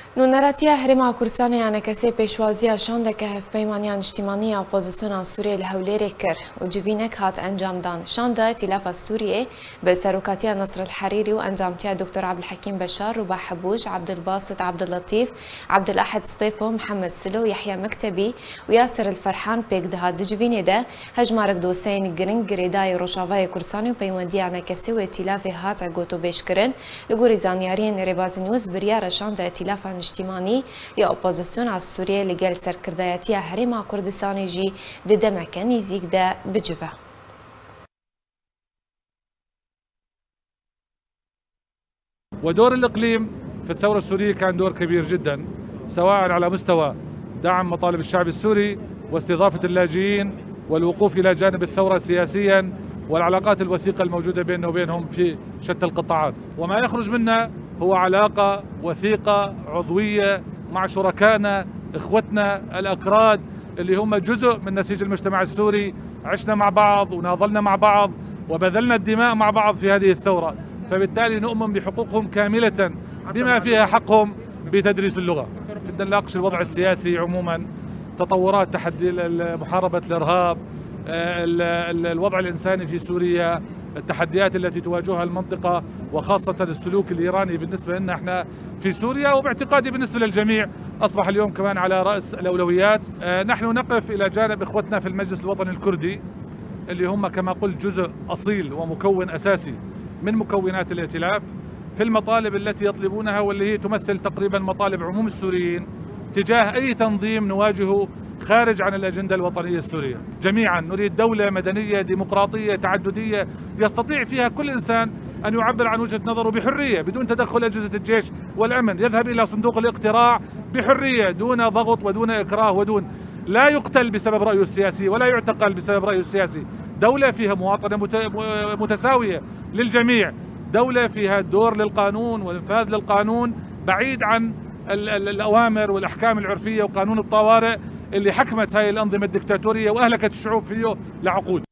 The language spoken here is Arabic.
نونەراتیە هەرێما کورسانیانە کەسێ پێشوازیە شاندەکە هەفپەیمانیان نیشتیمانیە ئۆپۆزیسیۆنا سووریە لە هەولێرێ کرد و جوڤینێک هات ئەنجامدان شاندا تیلافە سووریێ بە سەرۆکاتیە نەسر الحەریری و ئەنجامتیە دکتۆر عەبدولحەکیم بەشار و باحەبوش عەبدولباسط عەبدولەتیف عەبدولئەحد ستەیف و محەممەد سلۆ و یەحیا مەکتەبی و یاسر الفەرحان پێک دەهات دجوینێدا هەژمارەك دۆسەین گرنگ گرێدای ڕۆژاوای کورسانی و پەیوەندیانە کەسێ و تیلافێ هاتە گۆتۆبێژکردن لە گۆری زانیاریین رێبازی نووس بریارە شاندا تیلافە نیشتیمانی یا ئۆپۆزیسیۆنا سووریە لەگەل سەرکردایەتیە هەرێما کوردستانیژی ددەمەکە نزیکدا بجوە. ودور الإقليم في الثورة السورية كان دور كبير جدا سواء على مستوى دعم مطالب الشعب السوري واستضافة اللاجئين والوقوف إلى جانب الثورة سياسيا والعلاقات الوثيقة الموجودة بيننا وبينهم في شتى القطاعات، وما يخرج منا هو علاقة وثيقة عضوية مع شركائنا إخوتنا الأكراد اللي هم جزء من نسيج المجتمع السوري. عشنا مع بعض وناضلنا مع بعض وبذلنا الدماء مع بعض في هذه الثورة، فبالتالي نؤمن بحقوقهم كاملة بما فيها حقهم بتدريس اللغة. بدنا نناقش الوضع السياسي عموما، تطورات تحدي محاربة الإرهاب، الوضع الإنساني في سوريا، التحديات التي تواجهها المنطقة وخاصة السلوك الإيراني بالنسبة لنا احنا في سوريا، وباعتقادي بالنسبة للجميع أصبح اليوم كمان على رأس الأولويات. نحن نقف إلى جانب إخوتنا في المجلس الوطني الكردي اللي هم كما قلت جزء أصيل ومكون أساسي من مكونات الائتلاف في المطالب التي يطلبونها، واللي هي تمثل تقريبا مطالب عموم السوريين تجاه أي تنظيم نواجهه خارج عن الأجندة الوطنية السورية. جميعا نريد دولة مدنية ديمقراطية تعددية يستطيع فيها كل إنسان أن يعبر عن وجهة نظره بحرية بدون تدخل أجهزة الجيش والأمن، يذهب إلى صندوق الاقتراع بحرية دون ضغط ودون إكراه ودون لا يقتل بسبب رأيه السياسي ولا يعتقل بسبب رأيه السياسي. دولة فيها مواطنة متساوية للجميع، دولة فيها دور للقانون وإنفاذ للقانون بعيد عن الأوامر والأحكام العرفية وقانون الطوارئ اللي حكمت هاي الأنظمة الدكتاتورية وأهلكت الشعوب فيه لعقود.